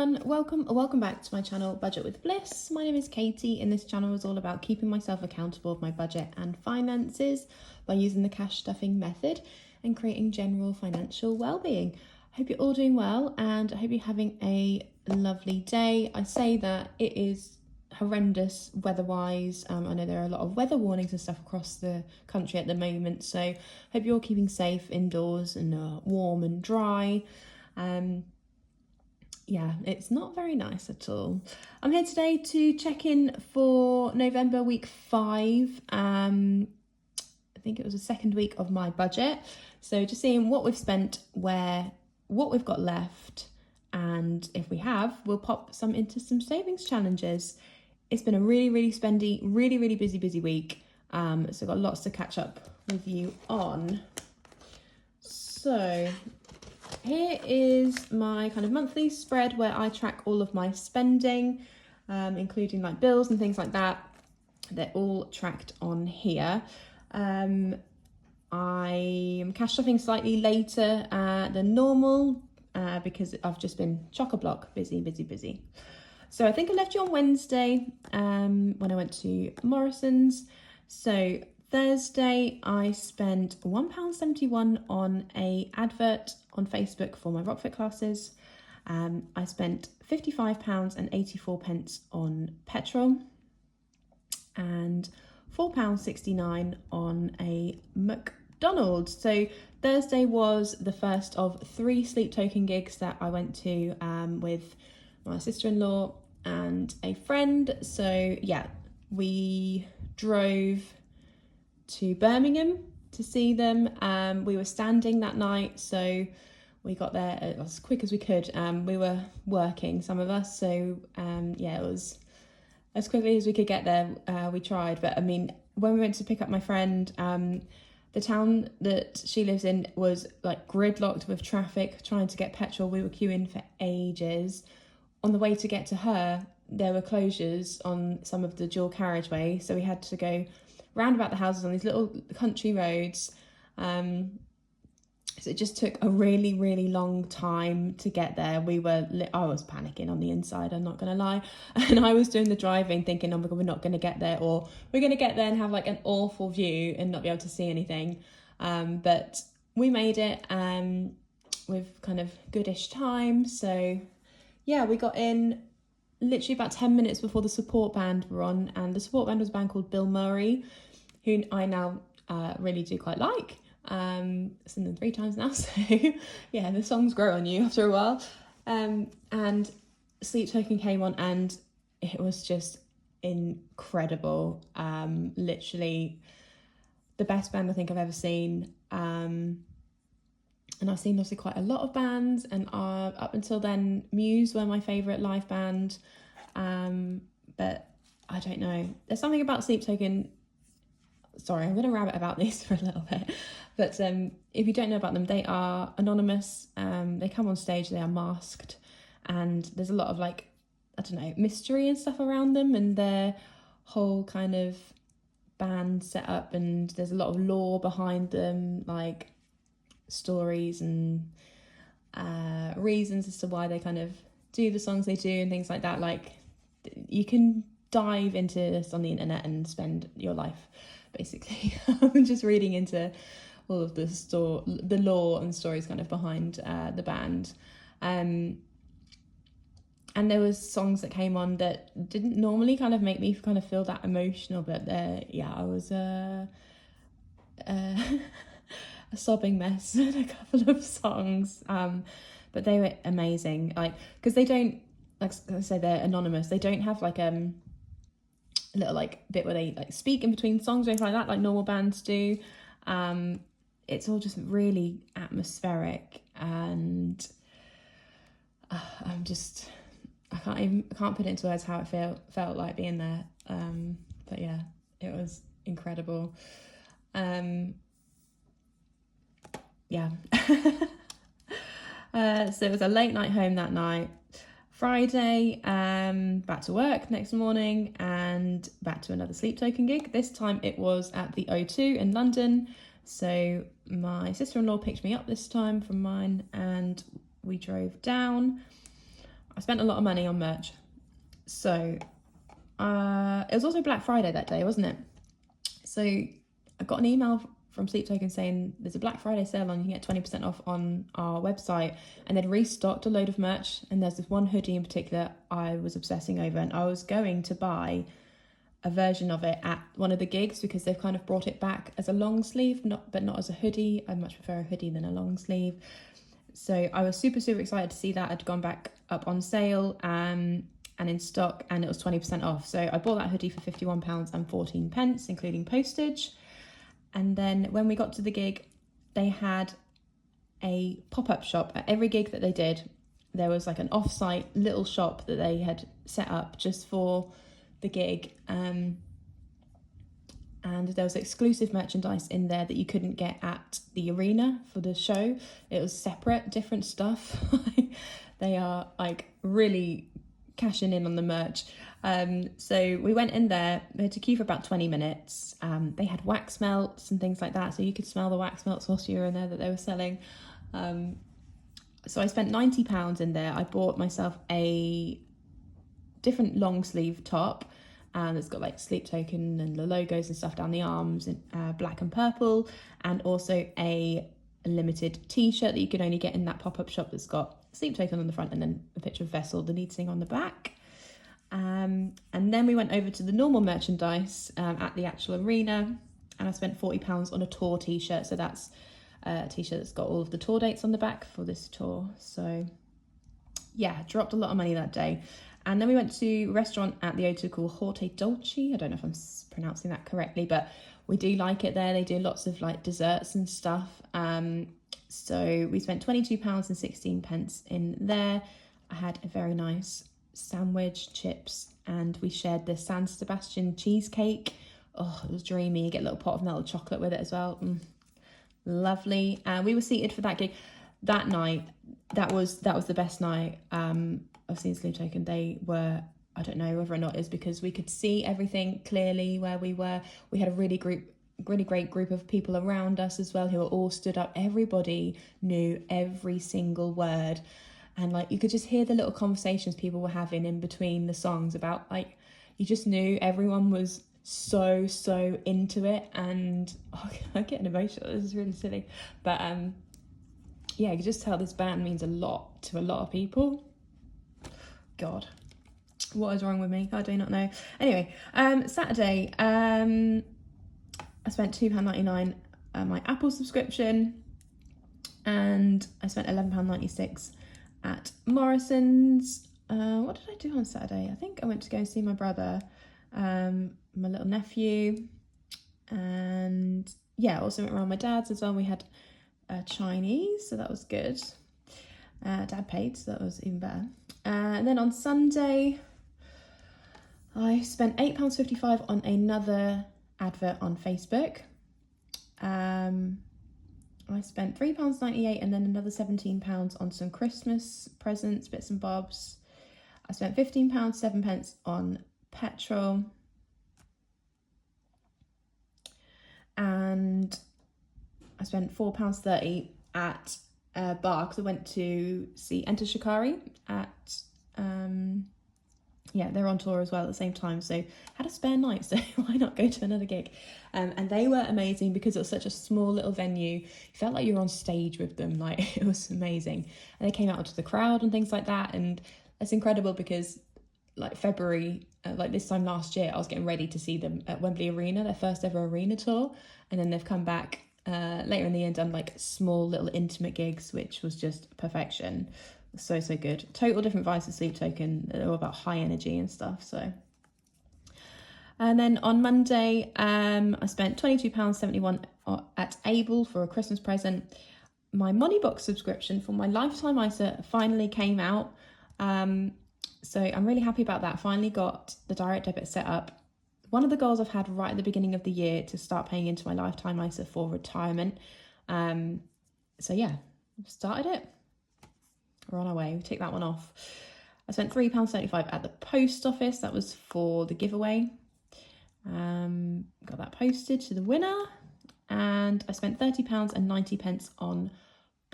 everyone, welcome back to my channel Budget with Bliss. My name is Katie and this channel is all about keeping myself accountable of my budget and finances by using the cash stuffing method and creating general financial well-being. I hope you're all doing well and I hope you're having a lovely day. I say that it is horrendous weather-wise. I know there are a lot of weather warnings and stuff across the country at the moment, so I hope you're all keeping safe indoors and warm and dry. Yeah, it's not very nice at all. I'm here today to check in for November week 5. I think it was the second week of my budget. So just seeing what we've spent, what we've got left, and if we have, we'll pop some into some savings challenges. It's been a really spendy, really busy week. So I've got lots to catch up with you on. So here is my kind of monthly spread where I track all of my spending, including like bills and things like that. They're all tracked on here. I am cash stuffing slightly later than normal because I've just been chock-a-block busy. So I think I left you on Wednesday when I went to Morrison's. So Thursday, I spent £1.71 on a advert on Facebook for my Rockfit classes. I spent £55.84 on petrol and £4.69 on a McDonald's. So Thursday was the first of 3 sleep token gigs that I went to with my sister-in-law and a friend. So yeah, we drove to Birmingham to see them. We were standing that night, so we got there as quick as we could. We were working, some of us, so yeah, it was as quickly as we could get there. We tried, but I mean, when we went to pick up my friend, the town that she lives in was like gridlocked with traffic trying to get petrol. We were queuing for ages. On the way to get to her, there were closures on some of the dual carriageway, so we had to go round about the houses on these little country roads. So it just took a really long time to get there. I was panicking on the inside, I'm not gonna lie, and I was doing the driving thinking, oh my god, we're not gonna get there, or we're gonna get there and have like an awful view and not be able to see anything. But we made it with kind of goodish time. So yeah, we got in literally about 10 minutes before the support band were on, and the support band was a band called Bill Murray, who I now really do quite like. I've seen them 3 times now, so yeah, the songs grow on you after a while. And Sleep Token came on and it was just incredible. Literally the best band I think I've ever seen. And I've seen obviously quite a lot of bands, and up until then Muse were my favourite live band, but I don't know, there's something about Sleep Token. Sorry, I'm going to rabbit about these for a little bit, but if you don't know about them, they are anonymous. They come on stage, they are masked, and there's a lot of like, I don't know, mystery and stuff around them and their whole kind of band setup, and there's a lot of lore behind them, like stories and reasons as to why they kind of do the songs they do and things like that. Like, you can dive into this on the internet and spend your life basically just reading into all of the lore and stories kind of behind the band. And there was songs that came on that didn't normally kind of make me kind of feel that emotional, but yeah, I was a sobbing mess in a couple of songs, but they were amazing. Like, because they don't, like I say, they're anonymous, they don't have like a little like bit where they like speak in between songs or anything like that, like normal bands do. It's all just really atmospheric, and I can't put it into words how it felt like being there. But yeah, it was incredible. Yeah. So it was a late night home that night. Friday, back to work next morning and back to another Sleep Token gig. This time it was at the O2 in London. So my sister-in-law picked me up this time from mine and we drove down. I spent a lot of money on merch. So it was also Black Friday that day, wasn't it? So I got an email from Sleep Token saying there's a Black Friday sale on, you can get 20% off on our website, and they'd restocked a load of merch, and there's this one hoodie in particular I was obsessing over, and I was going to buy a version of it at one of the gigs because they've kind of brought it back as a long sleeve, but not as a hoodie. I much prefer a hoodie than a long sleeve. So I was super excited to see that had gone back up on sale and in stock, and it was 20% off. So I bought that hoodie for £51.14, including postage. And then when we got to the gig, they had a pop-up shop at every gig that they did. There was like an off-site little shop that they had set up just for the gig. And there was exclusive merchandise in there that you couldn't get at the arena for the show. It was separate, different stuff. They are like really cashing in on the merch. So we went in there, we had to queue for about 20 minutes. They had wax melts and things like that, so you could smell the wax melts whilst you were in there that they were selling. So I spent £90 in there. I bought myself a different long sleeve top, and it's got like Sleep Token and the logos and stuff down the arms in black and purple, and also a limited t-shirt that you can only get in that pop-up shop that's got Sleep Token on the front and then a picture of Vessel, the lead singer, on the back. And then we went over to the normal merchandise at the actual arena, and I spent £40 on a tour t-shirt. So that's a t-shirt that's got all of the tour dates on the back for this tour. So yeah, dropped a lot of money that day. And then we went to a restaurant at the O2 called Horte Dolce. I don't know if I'm pronouncing that correctly, but we do like it there. They do lots of like desserts and stuff. So we spent £22.16 in there. I had a very nice sandwich, chips, and we shared the San Sebastian cheesecake. Oh, it was dreamy. You get a little pot of melted chocolate with it as well. Lovely. We were seated for that gig that night. That was the best night I've seen Sleep Token. They were, I don't know whether or not it's because we could see everything clearly where we were. We had a really great group of people around us as well who were all stood up. Everybody knew every single word, and like you could just hear the little conversations people were having in between the songs about, like, you just knew everyone was so into it. And I'm getting emotional, this is really silly, but yeah, you could just tell this band means a lot to a lot of people. God, what is wrong with me? I do not know. Anyway, Saturday, I spent £2.99 my Apple subscription, and I spent £11.96 at Morrison's. What did I do on Saturday? I think I went to go and see my brother, my little nephew, and yeah, also went around my dad's as well. We had Chinese, so that was good. Dad paid, so that was even better. And then on Sunday, I spent £8.55 on another advert on Facebook. I spent £3.98 and then another £17 on some Christmas presents, bits and bobs. I spent £15.07 on petrol. And I spent £4.30 at a bar because I went to see Enter Shikari at yeah, they're on tour as well at the same time, so had a spare night, so why not go to another gig? And they were amazing because it was such a small little venue. You felt like you were on stage with them, like it was amazing. And they came out into the crowd and things like that, and it's incredible because like February, like this time last year, I was getting ready to see them at Wembley Arena, their first ever arena tour, and then they've come back later in the year and done like small little intimate gigs, which was just perfection. So good. Total different vibes to Sleep Token. They're all about high energy and stuff. So, and then on Monday, I spent £22.71 at Able for a Christmas present. My Moneybox subscription for my Lifetime ISA finally came out. So I'm really happy about that. Finally got the direct debit set up. One of the goals I've had right at the beginning of the year to start paying into my Lifetime ISA for retirement. So yeah, started it. We're on our way. We tick that one off. I spent £3.75 at the post office. That was for the giveaway. Got that posted to the winner. And I spent £30.90 on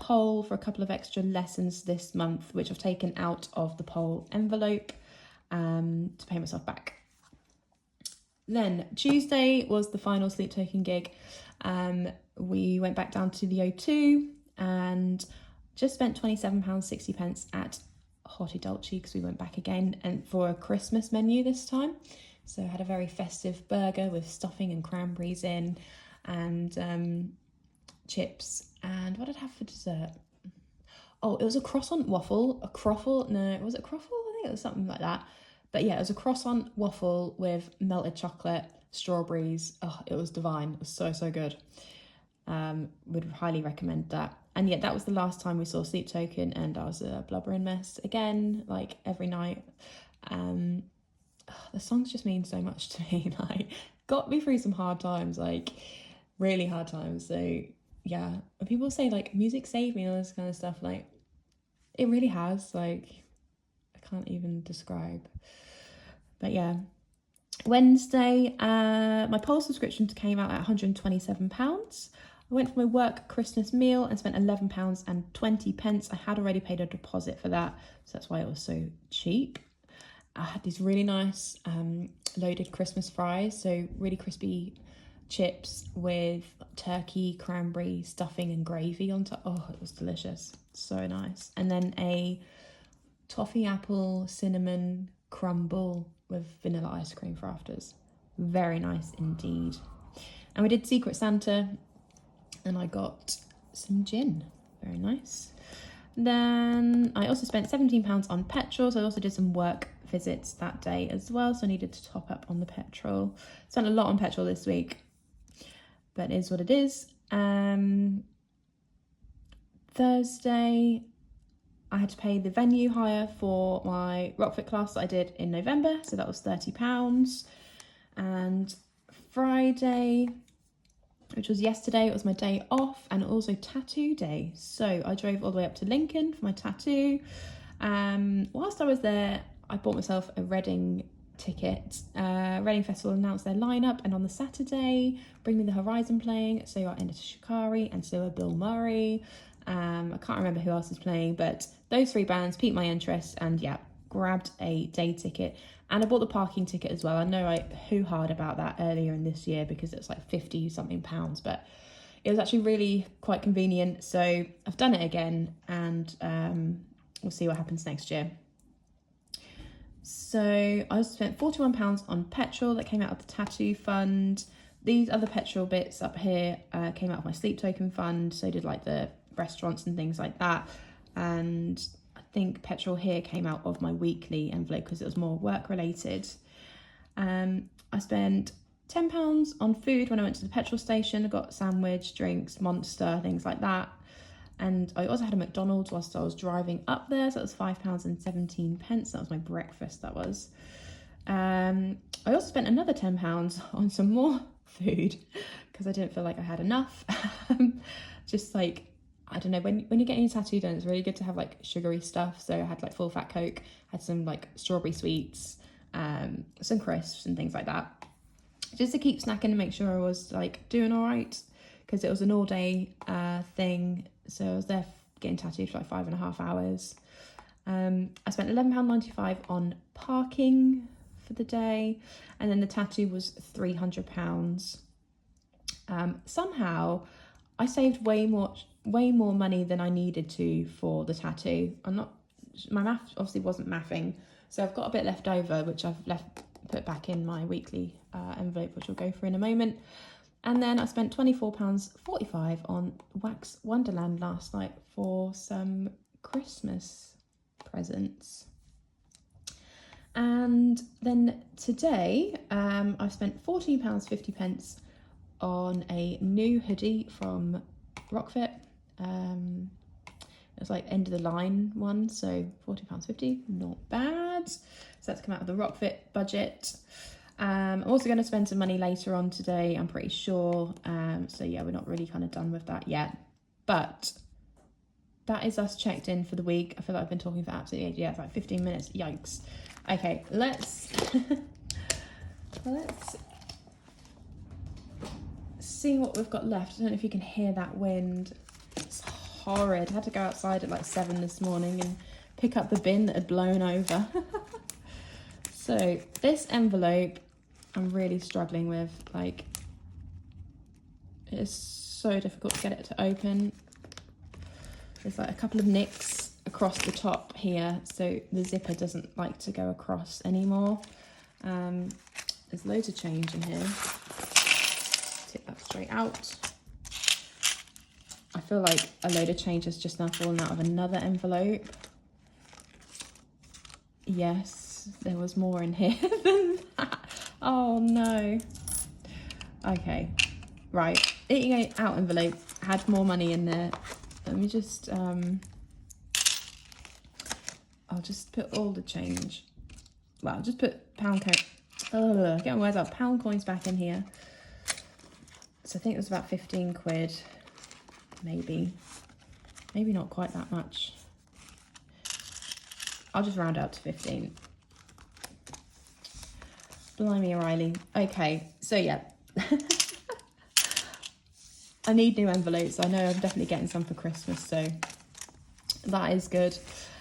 pole for a couple of extra lessons this month, which I've taken out of the pole envelope to pay myself back. Then Tuesday was the final sleep token gig. We went back down to the O2 and just spent £27.60 at Horty Dolce because we went back again and for a Christmas menu this time. So I had a very festive burger with stuffing and cranberries in and chips. And what did I have for dessert? Oh, it was a croissant waffle, a croffle. No, was it a croffle? I think it was something like that. But yeah, it was a croissant waffle with melted chocolate, strawberries. Oh, it was divine. It was so, so good. Would highly recommend that. And yeah, that was the last time we saw Sleep Token, and I was a blubbering mess again, like every night. The songs just mean so much to me. Like, got me through some hard times, like really hard times. So yeah, when people say like music saved me and all this kind of stuff, like it really has. Like I can't even describe. But yeah, Wednesday, my pole subscription came out at £127. I went for my work Christmas meal and spent £11.20. I had already paid a deposit for that, so that's why it was so cheap. I had these really nice loaded Christmas fries, so really crispy chips with turkey, cranberry, stuffing and gravy on top. Oh, it was delicious. So nice. And then a toffee apple cinnamon crumble with vanilla ice cream for afters. Very nice indeed. And we did Secret Santa and I got some gin. Very nice. Then I also spent £17 on petrol. So I also did some work visits that day as well. So I needed to top up on the petrol. Spent a lot on petrol this week, but it is what it is. Thursday, I had to pay the venue hire for my Rockfit class that I did in November. So that was £30. And Friday, which was yesterday, it was my day off and also tattoo day. So I drove all the way up to Lincoln for my tattoo. Whilst I was there, I bought myself a Reading ticket. Reading Festival announced their lineup, and on the Saturday, Bring Me the Horizon playing. So are Enda Shikari and so are Bill Murray. I can't remember who else is playing, but those three bands piqued my interest, and yeah, grabbed a day ticket. And I bought the parking ticket as well. I know I hoo-ha'd about that earlier in this year because it's like 50 something pounds, but it was actually really quite convenient. So I've done it again, and we'll see what happens next year. So I spent £41 on petrol that came out of the tattoo fund. These other petrol bits up here came out of my Sleep Token fund. So did like the restaurants and things like that. And I think petrol here came out of my weekly envelope because it was more work related. I spent £10 on food when I went to the petrol station. I got sandwich, drinks, Monster, things like that. And I also had a McDonald's whilst I was driving up there. So that was £5.17. That was my breakfast, that was. I also spent another £10 on some more food because I didn't feel like I had enough. Just like, I don't know, when you're getting a tattoo done, it's really good to have like sugary stuff. So I had like full fat Coke, had some like strawberry sweets, some crisps and things like that. Just to keep snacking and make sure I was like doing all right, because it was an all day thing. So I was there getting tattooed for like 5.5 hours. I spent £11.95 on parking for the day, and then the tattoo was £300. Somehow I saved way more money than I needed to for the tattoo. My math obviously wasn't mathing, so I've got a bit left over, which I've put back in my weekly envelope, which we'll go through in a moment. And then I spent £24.45 on Wax Wonderland last night for some Christmas presents. And then today, I've spent £14.50 on a new hoodie from Rockfit. It was like end of the line one, so £40.50, not bad. So that's come out of the Rockfit budget. I'm also going to spend some money later on today, I'm pretty sure. So yeah, we're not really kind of done with that yet. But that is us checked in for the week. I feel like I've been talking for absolutely ages. Yeah, it's like 15 minutes. Yikes. Okay, let's see what we've got left. I don't know if you can hear that wind. It's horrid. I had to go outside at like 7 this morning and pick up the bin that had blown over. So this envelope I'm really struggling with. Like, it is so difficult to get it to open. There's like a couple of nicks across the top here, so the zipper doesn't like to go across anymore. There's loads of change in here. Tip that straight out. I feel like a load of change has just now fallen out of another envelope. Yes, there was more in here than that. Oh no. Okay, right. Eating out envelope had more money in there. Let me just, I'll just put all the change. Well, I'll just put pound coin. Oh, get my words out. Pound coins back in here. So I think it was about 15 quid. Maybe not quite that much. I'll just round out to 15. Blimey O'Reilly. Okay, so yeah. I need new envelopes. I know I'm definitely getting some for Christmas, so that is good.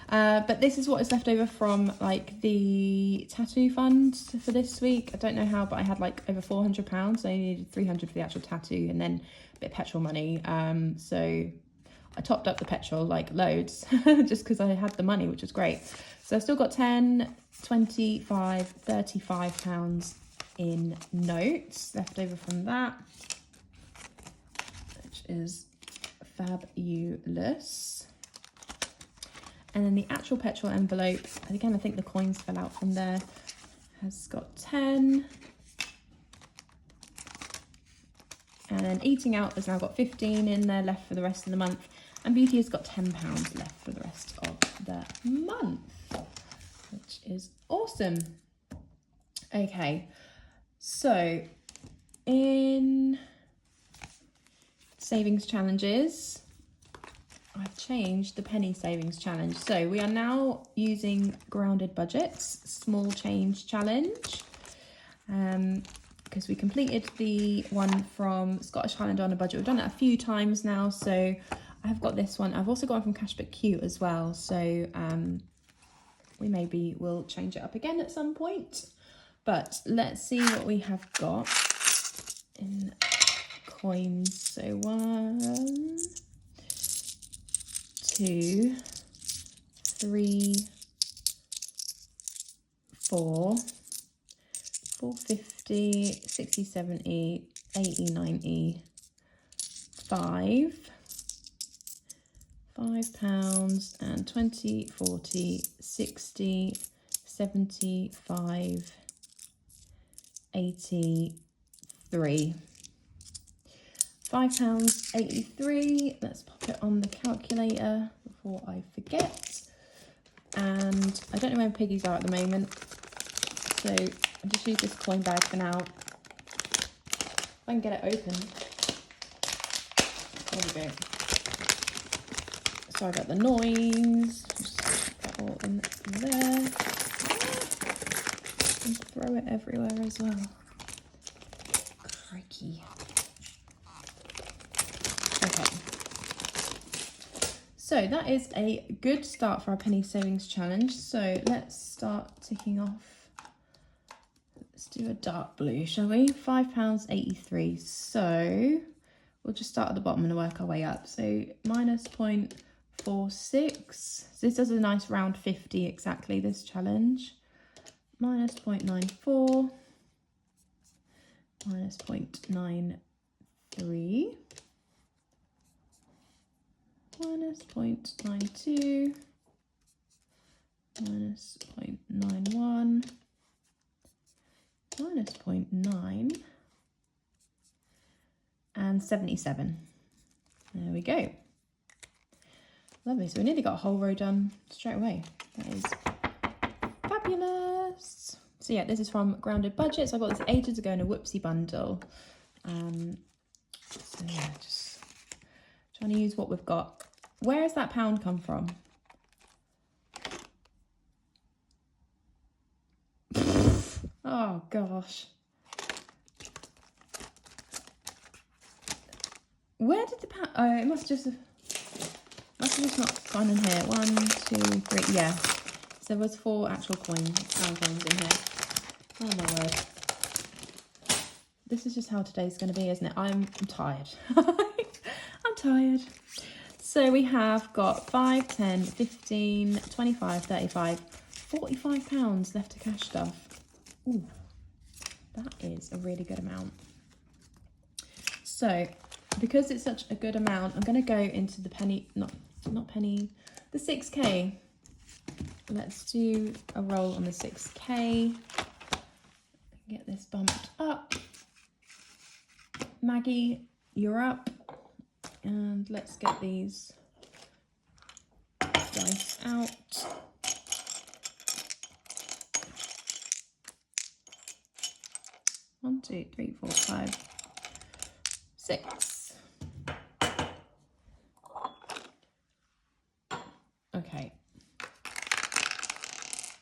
But this is what is left over from like the tattoo fund for this week. I don't know how, but I had like over £400. So I needed 300 for the actual tattoo and then a bit of petrol money. So I topped up the petrol like loads just because I had the money, which was great. So I've still got 10, 25, 35 pounds in notes left over from that, which is fabulous. And then the actual petrol envelope, and again, I think the coins fell out from there, has got 10. And then eating out has now got 15 in there left for the rest of the month. And beauty has got £10 left for the rest of the month, which is awesome. Okay, so in savings challenges, I've changed the penny savings challenge. So we are now using grounded budgets, small change challenge. Because we completed the one from Scottish Highlander on a budget. We've done it a few times now, so I've got this one. I've also got one from Cash But Cute as well, so we maybe will change it up again at some point. But let's see what we have got in coins. So 1, 2, 3, 4, 450, 60, 70, 80, 90, 5, £5, and 20, 40, 60, 75, 83. £5.83. Let's pop it on the calculator before I forget. And I don't know where piggies are at the moment, so I'll just use this coin bag for now. If I can get it open. There we go. Sorry about the noise. Just put that all in there. And throw it everywhere as well. Crikey. Okay. So that is a good start for our penny savings challenge. So let's start ticking off. Let's do a dark blue, shall we? £5.83. So we'll just start at the bottom and work our way up. So minus 0.46. So this does a nice round 50 exactly, this challenge. Minus 0.94. Minus 0.93. Minus 0.92. Minus 0.91. Minus 0.9. And 77. There we go. Lovely. So we nearly got a whole row done straight away. That is fabulous. So yeah, this is from Grounded Budgets. I got this ages ago in a whoopsie bundle. So yeah, just trying to use what we've got. Where has that pound come from? Oh gosh. Where did the pound... Oh, it must just have... Must have just not gone in here. 1, 2, 3. Yeah. So there was 4 actual pound coins in here. Oh my word. This is just how today's going to be, isn't it? I'm tired. I'm tired. So we have got 5, 10, 15, 25, 35, 45 pounds left to cash stuff. Ooh, that is a really good amount. So because it's such a good amount, I'm going to go into the penny, not penny, the 6K. Let's do a roll on the 6K. Get this bumped up. Maggie, you're up. And let's get these dice out. One, 2, 3, 4, 5, 6. Okay.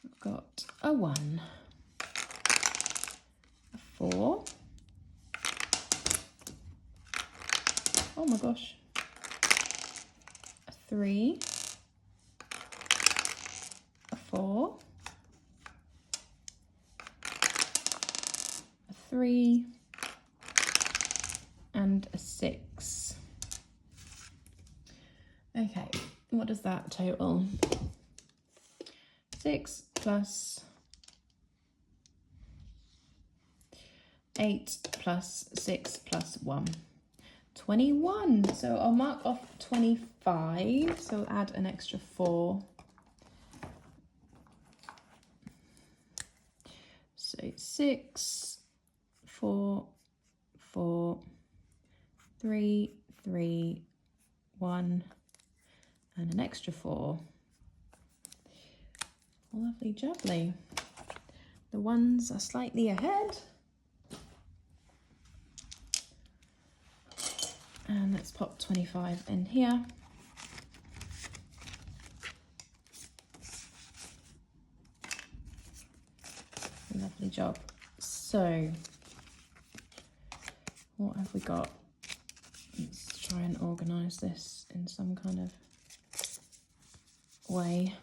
I've got a 1, a 4. Oh my gosh. A 3, a 4, a 3, and a 6. Okay, what does that total? 6 plus 8 plus 6 plus 1. 21. So I'll mark off 25. So I'll add an extra 4. So 6, 4, 4, 3, 3, 1, and an extra 4. Lovely jubbly. The ones are slightly ahead. And let's pop 25 in here. Lovely job. So, what have we got? Let's try and organise this in some kind of way.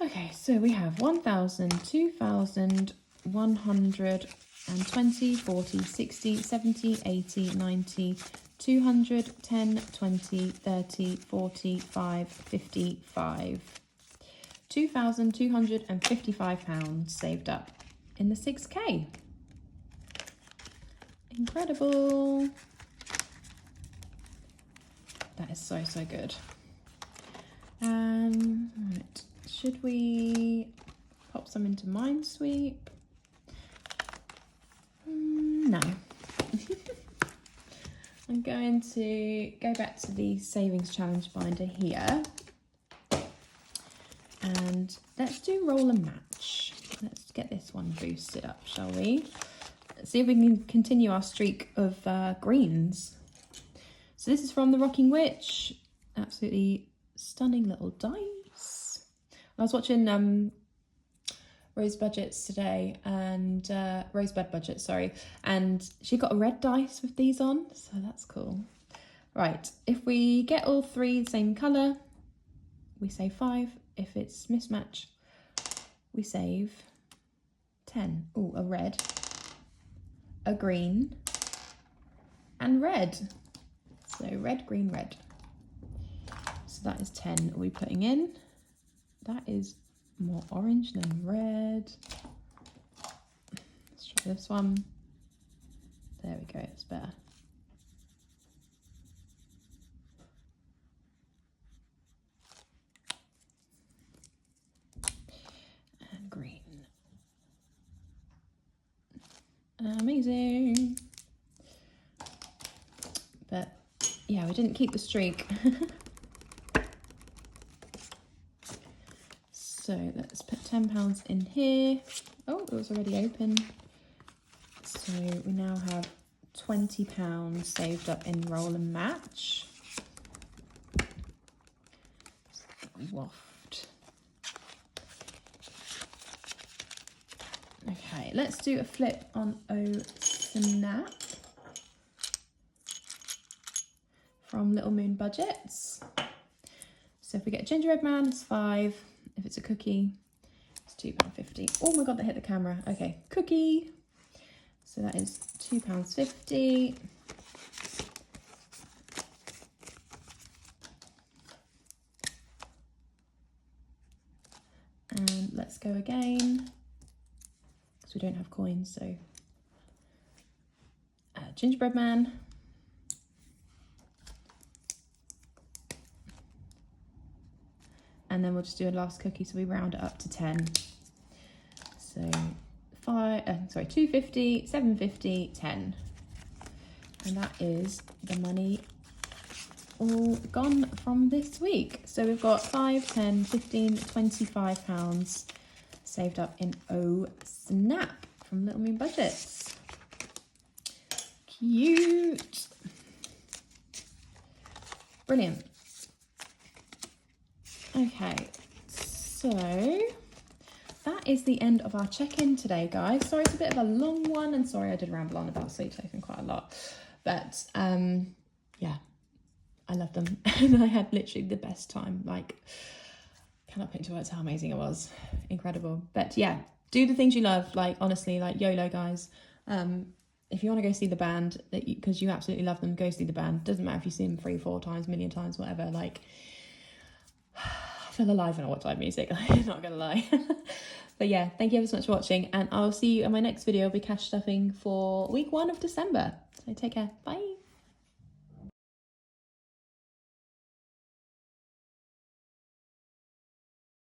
Okay, so we have 1,000, 2,000, 100, and 20, 40, 60, 70, 80, 90, 200, 10, 20, 30, 45, 55. £2,255 saved up in the 6K. Incredible. That is so, so good. Right. Should we pop some into Minesweep? No. I'm going to go back to the savings challenge binder here. And let's do roll and match. Let's get this one boosted up, shall we? Let's see if we can continue our streak of greens. So this is from the Rocking Witch. Absolutely stunning little dice. I was watching Rose Budgets today, and Rosebud Budget, sorry, and she got a red dice with these on, so that's cool. Right, if we get all 3 the same colour, we save 5. If it's mismatch, we save 10. Oh, a red, a green, and red. So red, green, red. So that is 10 are we putting in. That is more orange than red. Let's try this one. There we go, it's better. And green. Amazing. But yeah, we didn't keep the streak. So let's put £10 in here. Oh, it was already open. So we now have £20 saved up in roll and match. Waft. Okay, let's do a flip on Oh Snap. from Little Moon Budgets. So if we get a gingerbread man, it's £5. If it's a cookie, it's £2.50. Oh my god, that hit the camera. Okay, cookie. So that is £2.50. And let's go again, because we don't have coins, so gingerbread man. And then we'll just do a last cookie, so we round it up to 10. So 250, 750, 10. And that is the money all gone from this week. So we've got 5, 10, 15, 25 pounds saved up in Oh Snap from Little Moon Budgets. Cute. Brilliant. Okay, so that is the end of our check-in today, guys. Sorry it's a bit of a long one, and sorry I did ramble on about sleep taking quite a lot, but yeah, I love them and I had literally the best time. Like, cannot put into words how amazing it was. Incredible. But yeah, do the things you love. Like, honestly, like, YOLO, guys. If you want to go see the band, because you absolutely love them, go see the band. Doesn't matter if you see them 3, 4 times, million times, whatever. Like, I feel alive when I watch live music, I'm not gonna lie. But yeah, thank you ever so much for watching, and I'll see you in my next video. I'll be cash stuffing for week 1 of December. So take care, bye.